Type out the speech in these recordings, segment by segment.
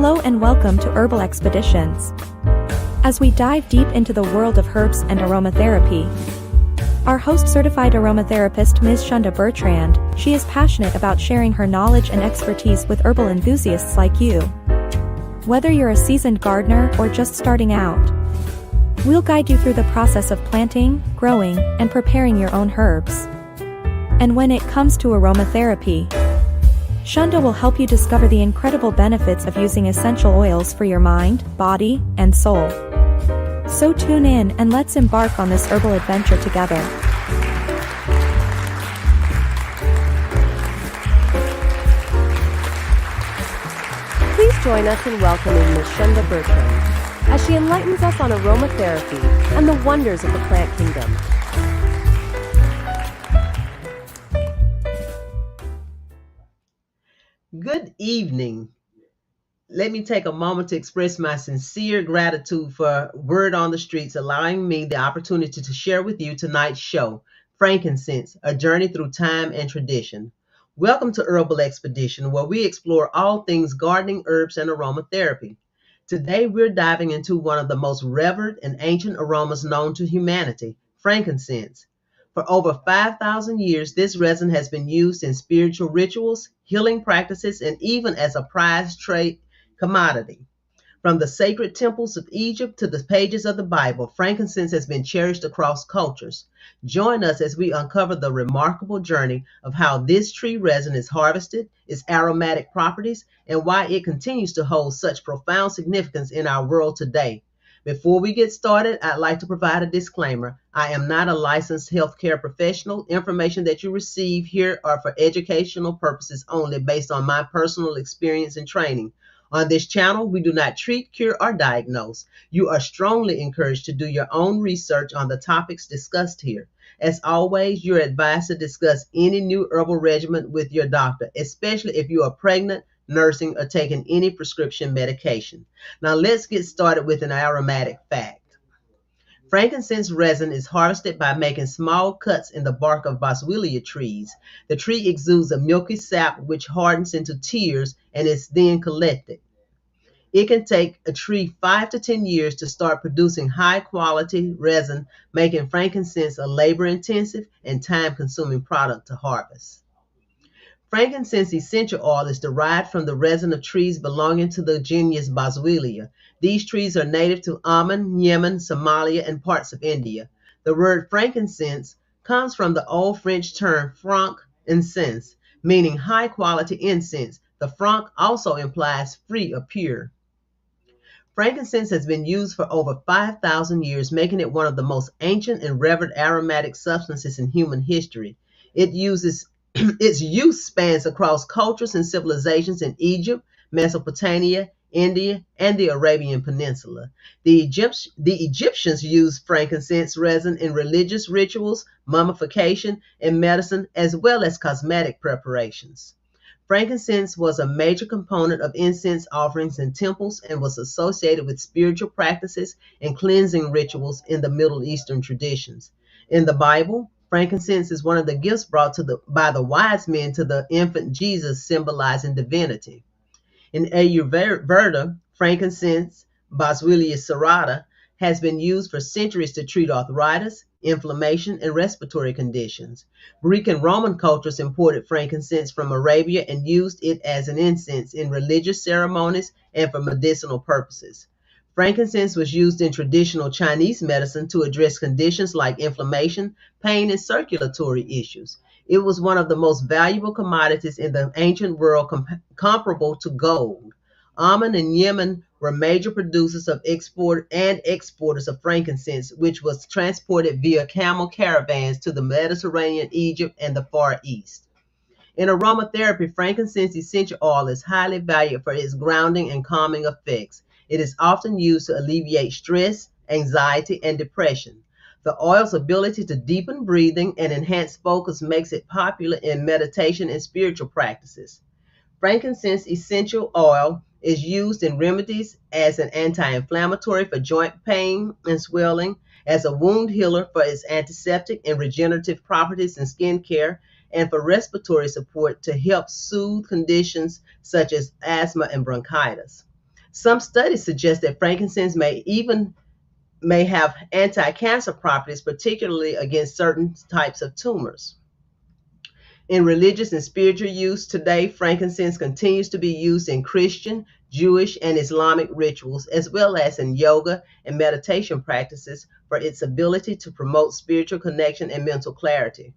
Hello and welcome to Herbal Expeditions. As we dive deep into the world of herbs and aromatherapy, our host certified aromatherapist Ms. Shunda Bertrand, she is passionate about sharing her knowledge and expertise with herbal enthusiasts like you. Whether you're a seasoned gardener or just starting out, we'll guide you through the process of planting, growing, and preparing your own herbs. And when it comes to aromatherapy, Shunda will help you discover the incredible benefits of using essential oils for your mind, body, and soul. So tune in and let's embark on this herbal adventure together. Please join us in welcoming Ms. Shunda Bertrand as she enlightens us on aromatherapy and the wonders of the plant kingdom. Good evening. Let me take a moment to express my sincere gratitude for Word on the Streets allowing me the opportunity to share with you tonight's show, Frankincense, a journey through time and tradition. Welcome to Herbal Expedition, where we explore all things gardening, herbs, and aromatherapy. Today, we're diving into one of the most revered and ancient aromas known to humanity, frankincense. For over 5,000 years, this resin has been used in spiritual rituals, healing practices, and even as a prized trade commodity. From the sacred temples of Egypt to the pages of the Bible, frankincense has been cherished across cultures. Join us as we uncover the remarkable journey of how this tree resin is harvested, its aromatic properties, and why it continues to hold such profound significance in our world today. Before we get started, I'd like to provide a disclaimer. I am not a licensed healthcare professional. Information that you receive here are for educational purposes only based on my personal experience and training. On this channel, we do not treat, cure, or diagnose. You are strongly encouraged to do your own research on the topics discussed here. As always, you're advised to discuss any new herbal regimen with your doctor, especially if you are pregnant, nursing, or taking any prescription medication. Now let's get started with an aromatic fact. Frankincense resin is harvested by making small cuts in the bark of boswellia trees. The tree exudes a milky sap which hardens into tears and is then collected. It can take a tree 5 to 10 years to start producing high quality resin, making frankincense a labor-intensive and time-consuming product to harvest. Frankincense essential oil is derived from the resin of trees belonging to the genus Boswellia. These trees are native to Oman, Yemen, Somalia, and parts of India. The word frankincense comes from the Old French term frankincense, meaning high-quality incense. The franc also implies free or pure. Frankincense has been used for over 5,000 years, making it one of the most ancient and revered aromatic substances in human history. Its use spans across cultures and civilizations in Egypt, Mesopotamia, India, and the Arabian Peninsula. The Egyptians used frankincense resin in religious rituals, mummification, and medicine, as well as cosmetic preparations. Frankincense was a major component of incense offerings in temples and was associated with spiritual practices and cleansing rituals in the Middle Eastern traditions. In the Bible, frankincense is one of the gifts brought by the wise men to the infant Jesus, symbolizing divinity. In Ayurveda, frankincense, Boswellia serrata, has been used for centuries to treat arthritis, inflammation, and respiratory conditions. Greek and Roman cultures imported frankincense from Arabia and used it as an incense in religious ceremonies and for medicinal purposes. Frankincense was used in traditional Chinese medicine to address conditions like inflammation, pain, and circulatory issues. It was one of the most valuable commodities in the ancient world, comparable to gold. Oman and Yemen were major producers of exporters of frankincense, which was transported via camel caravans to the Mediterranean, Egypt, and the Far East. In aromatherapy, frankincense essential oil is highly valued for its grounding and calming effects. It is often used to alleviate stress, anxiety, and depression. The oil's ability to deepen breathing and enhance focus makes it popular in meditation and spiritual practices. Frankincense essential oil is used in remedies as an anti-inflammatory for joint pain and swelling, as a wound healer for its antiseptic and regenerative properties in skincare, and for respiratory support to help soothe conditions such as asthma and bronchitis. Some studies suggest that frankincense may have anti-cancer properties, particularly against certain types of tumors. In religious and spiritual use today, frankincense continues to be used in Christian, Jewish, and Islamic rituals, as well as in yoga and meditation practices for its ability to promote spiritual connection and mental clarity.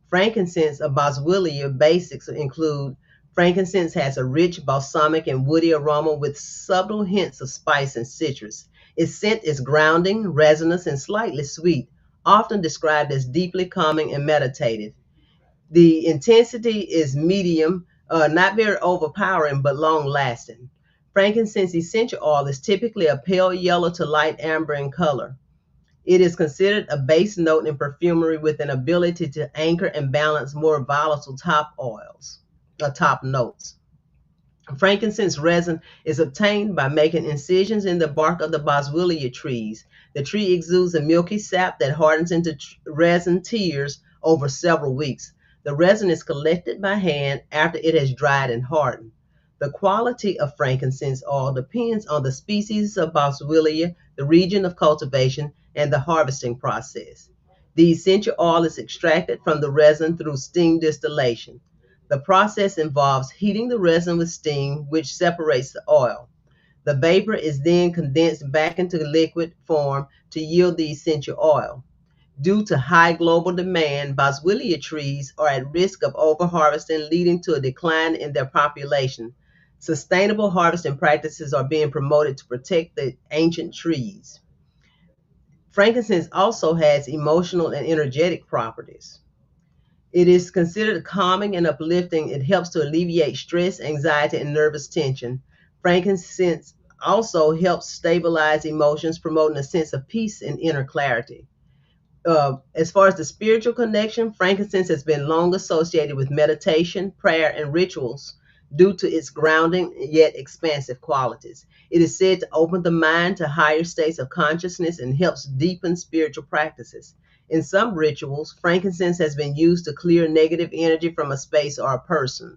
Frankincense or boswellia basics include: frankincense has a rich balsamic and woody aroma with subtle hints of spice and citrus. Its scent is grounding, resinous, and slightly sweet, often described as deeply calming and meditative. The intensity is medium, not very overpowering, but long lasting. Frankincense essential oil is typically a pale yellow to light amber in color. It is considered a base note in perfumery with an ability to anchor and balance more volatile top notes. Frankincense resin is obtained by making incisions in the bark of the boswellia trees. The tree exudes a milky sap that hardens into resin tears over several weeks. The resin is collected by hand after it has dried and hardened. The quality of frankincense oil depends on the species of boswellia, the region of cultivation, and the harvesting process. The essential oil is extracted from the resin through steam distillation. The process involves heating the resin with steam, which separates the oil. The vapor is then condensed back into liquid form to yield the essential oil. Due to high global demand, boswellia trees are at risk of overharvesting, leading to a decline in their population. Sustainable harvesting practices are being promoted to protect the ancient trees. Frankincense also has emotional and energetic properties. It is considered calming and uplifting. It helps to alleviate stress, anxiety, and nervous tension. Frankincense also helps stabilize emotions, promoting a sense of peace and inner clarity. As far as the spiritual connection, frankincense has been long associated with meditation, prayer, and rituals due to its grounding yet expansive qualities. It is said to open the mind to higher states of consciousness and helps deepen spiritual practices. In some rituals, frankincense has been used to clear negative energy from a space or a person.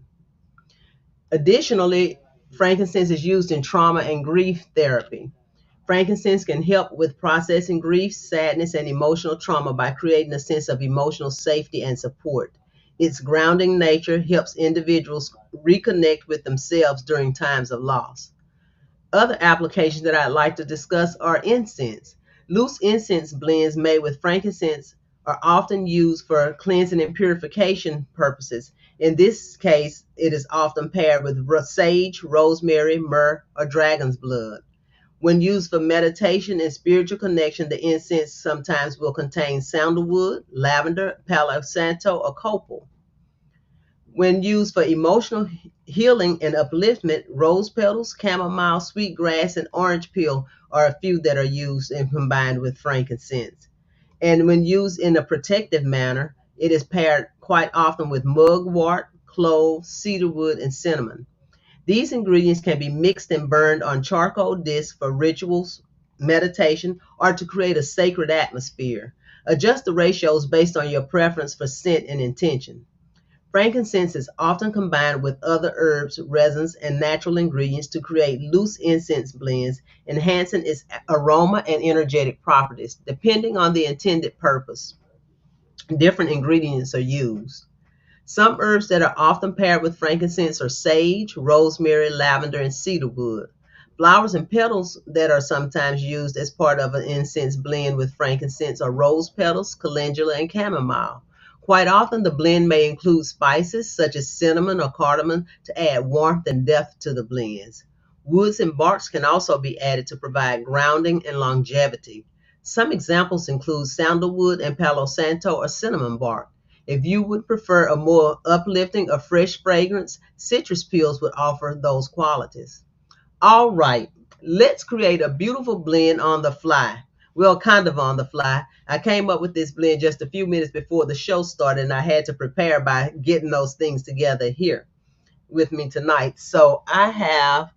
Additionally, frankincense is used in trauma and grief therapy. Frankincense can help with processing grief, sadness, and emotional trauma by creating a sense of emotional safety and support. Its grounding nature helps individuals reconnect with themselves during times of loss. Other applications that I'd like to discuss are incense. Loose incense blends made with frankincense are often used for cleansing and purification purposes. In this case, it is often paired with sage, rosemary, myrrh, or dragon's blood. When used for meditation and spiritual connection, the incense sometimes will contain sandalwood, lavender, palo santo, or copal. When used for emotional healing and upliftment, rose petals, chamomile, sweetgrass, and orange peel are a few that are used and combined with frankincense. And when used in a protective manner, it is paired quite often with mugwort, clove, cedarwood, and cinnamon. These ingredients can be mixed and burned on charcoal discs for rituals, meditation, or to create a sacred atmosphere. Adjust the ratios based on your preference for scent and intention. Frankincense is often combined with other herbs, resins, and natural ingredients to create loose incense blends, enhancing its aroma and energetic properties. Depending on the intended purpose, different ingredients are used. Some herbs that are often paired with frankincense are sage, rosemary, lavender, and cedarwood. Flowers and petals that are sometimes used as part of an incense blend with frankincense are rose petals, calendula, and chamomile. Quite often, the blend may include spices such as cinnamon or cardamom to add warmth and depth to the blends. Woods and barks can also be added to provide grounding and longevity. Some examples include sandalwood and palo santo or cinnamon bark. If you would prefer a more uplifting or fresh fragrance, citrus peels would offer those qualities. All right, let's create a beautiful blend on the fly. Well, kind of on the fly. I came up with this blend just a few minutes before the show started, and I had to prepare by getting those things together here with me tonight. So I have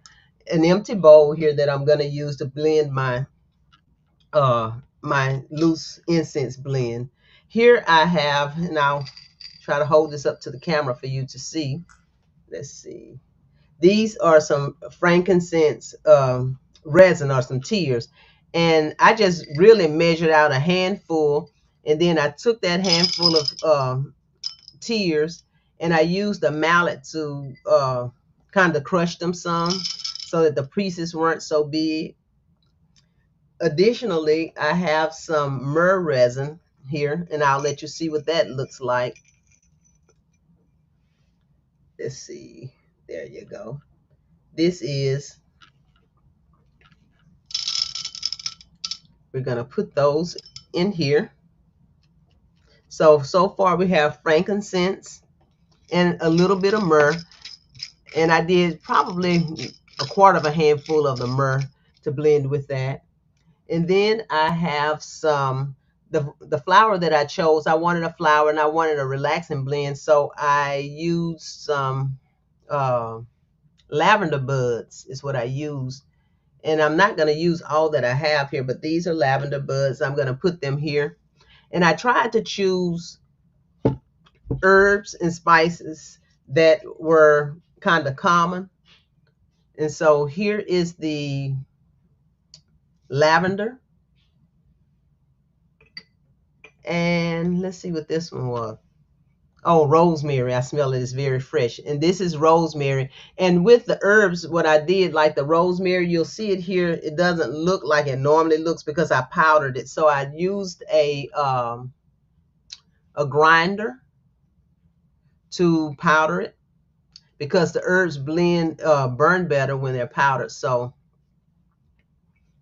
an empty bowl here that I'm going to use to blend my loose incense blend. Here I have, and I'll try to hold this up to the camera for you to see. Let's see. These are some frankincense resin or some tears. And I just really measured out a handful. And then I took that handful of tears and I used a mallet to kind of crush them some so that the pieces weren't so big. Additionally, I have some myrrh resin here, and I'll let you see what that looks like. Let's see. There you go. This is, we're going to put those in here. So far we have frankincense and a little bit of myrrh. And I did probably a quarter of a handful of the myrrh to blend with that. And then I have some, the flower that I chose, I wanted a flower and I wanted a relaxing blend. So I used some lavender buds is what I used. And I'm not going to use all that I have here, but these are lavender buds. I'm going to put them here. And I tried to choose herbs and spices that were kind of common. And so here is the lavender. And let's see what this one was. Oh, rosemary. I smell it. It's very fresh. And this is rosemary. And with the herbs, what I did, like the rosemary, you'll see it here. It doesn't look like it normally looks because I powdered it. So I used a grinder to powder it because the herbs burn better when they're powdered. So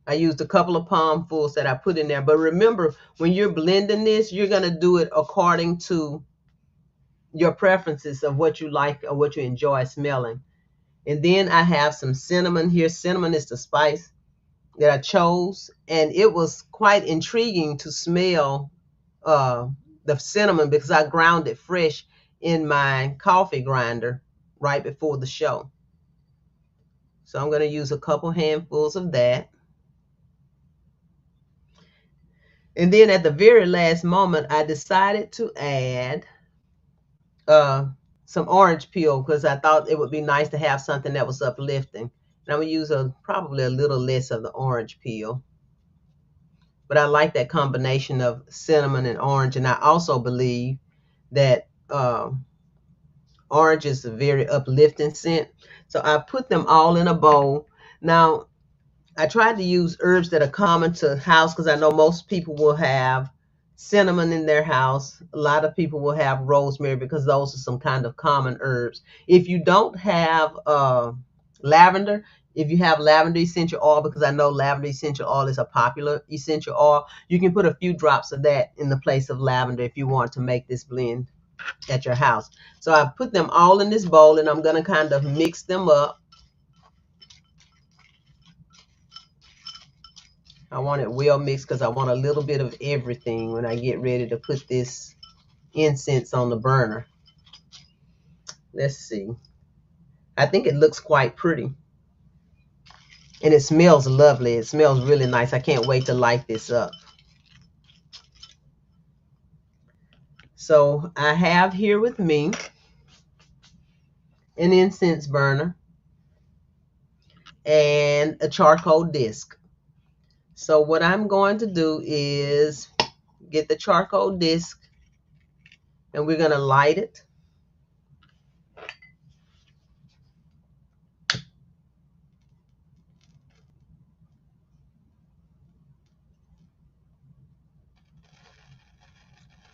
I used a couple of palmfuls that I put in there. But remember, when you're blending this, you're going to do it according to your preferences of what you like or what you enjoy smelling. And then I have some cinnamon here. Cinnamon is the spice that I chose. And it was quite intriguing to smell the cinnamon because I ground it fresh in my coffee grinder right before the show. So I'm going to use a couple handfuls of that. And then at the very last moment, I decided to add some orange peel because I thought it would be nice to have something that was uplifting. And I'm going to use probably a little less of the orange peel. But I like that combination of cinnamon and orange. And I also believe that orange is a very uplifting scent. So I put them all in a bowl. Now, I tried to use herbs that are common to house because I know most people will have cinnamon in their house. A lot of people will have rosemary because those are some kind of common herbs. If you don't have lavender, if you have lavender essential oil, because I know lavender essential oil is a popular essential oil, you can put a few drops of that in the place of lavender if you want to make this blend at your house. So I put them all in this bowl and I'm going to kind of mix them up. I want it well mixed because I want a little bit of everything when I get ready to put this incense on the burner. Let's see. I think it looks quite pretty. And it smells lovely. It smells really nice. I can't wait to light this up. So I have here with me an incense burner and a charcoal disc. So what I'm going to do is get the charcoal disc and we're going to light it.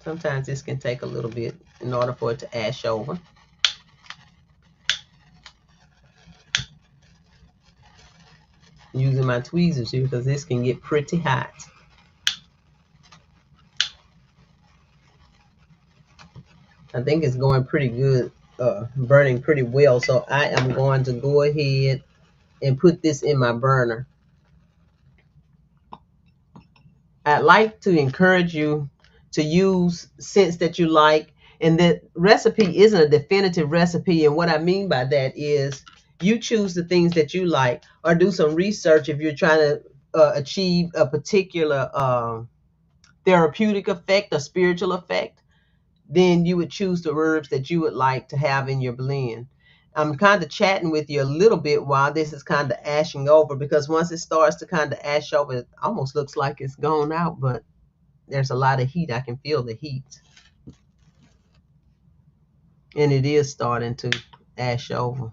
Sometimes this can take a little bit in order for it to ash over. Using my tweezers here because this can get pretty hot. I think it's going pretty good, burning pretty well. So I am going to go ahead and put this in my burner. I'd like to encourage you to use scents that you like. And the recipe isn't a definitive recipe. And what I mean by that is you choose the things that you like or do some research if you're trying to achieve a particular therapeutic effect or spiritual effect. Then you would choose the herbs that you would like to have in your blend. I'm kind of chatting with you a little bit while this is kind of ashing over, because once it starts to kind of ash over, it almost looks like it's gone out, but there's a lot of heat. I can feel the heat. And it is starting to ash over.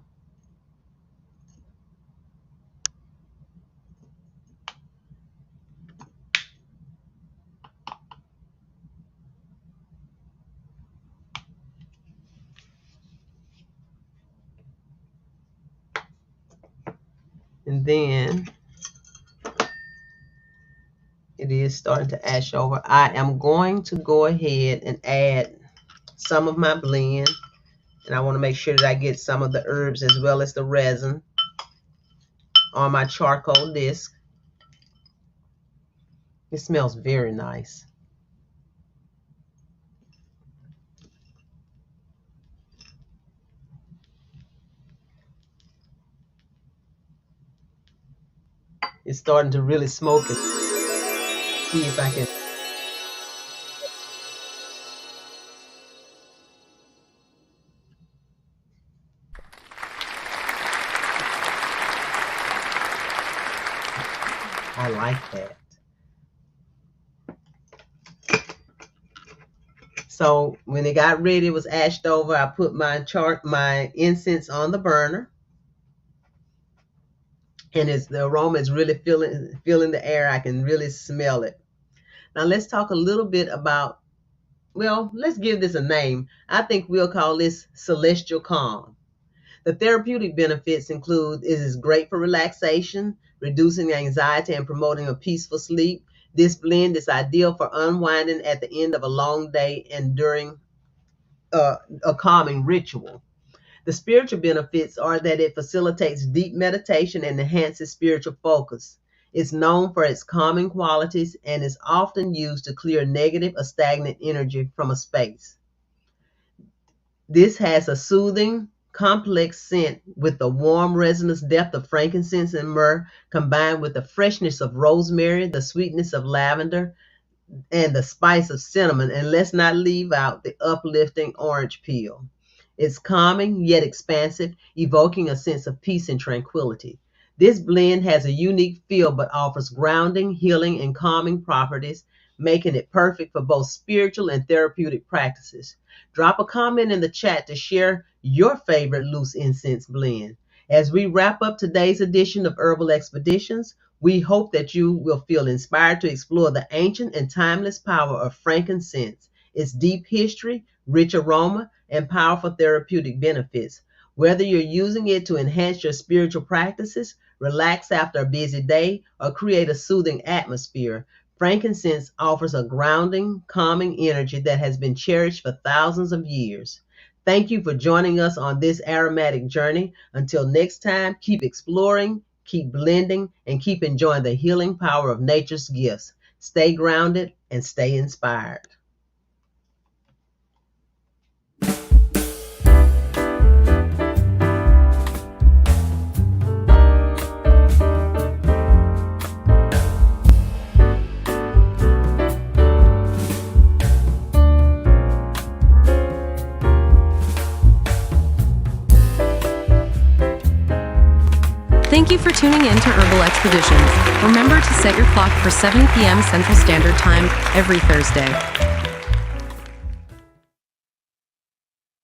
And then it is starting to ash over. I am going to go ahead and add some of my blend. And I want to make sure that I get some of the herbs as well as the resin on my charcoal disc. It smells very nice. It's starting to really smoke it. See if I can. I like that. So when it got ready, it was ashed over. I put my incense on the burner, and the aroma is really filling the air. I can really smell it. Now let's talk a little bit about. Well, let's give this a name. I think we'll call this Celestial Calm. The therapeutic benefits include it is great for relaxation, reducing anxiety, and promoting a peaceful sleep. This blend is ideal for unwinding at the end of a long day and during a calming ritual. The spiritual benefits are that it facilitates deep meditation and enhances spiritual focus. It's known for its calming qualities and is often used to clear negative or stagnant energy from a space. This has a soothing, complex scent with the warm resonance depth of frankincense and myrrh, combined with the freshness of rosemary, the sweetness of lavender, and the spice of cinnamon. And let's not leave out the uplifting orange peel. It's calming yet expansive, evoking a sense of peace and tranquility. This blend has a unique feel but offers grounding, healing, and calming properties, making it perfect for both spiritual and therapeutic practices. Drop a comment in the chat to share your favorite loose incense blend. As we wrap up today's edition of Herbal Expeditions, we hope that you will feel inspired to explore the ancient and timeless power of frankincense, its deep history, rich aroma, and powerful therapeutic benefits. Whether you're using it to enhance your spiritual practices, relax after a busy day, or create a soothing atmosphere, frankincense offers a grounding, calming energy that has been cherished for thousands of years. Thank you for joining us on this aromatic journey. Until next time, keep exploring, keep blending, and keep enjoying the healing power of nature's gifts. Stay grounded and stay inspired. Thank you for tuning in to Herbal Expeditions. Remember to set your clock for 7 p.m. Central Standard Time every Thursday.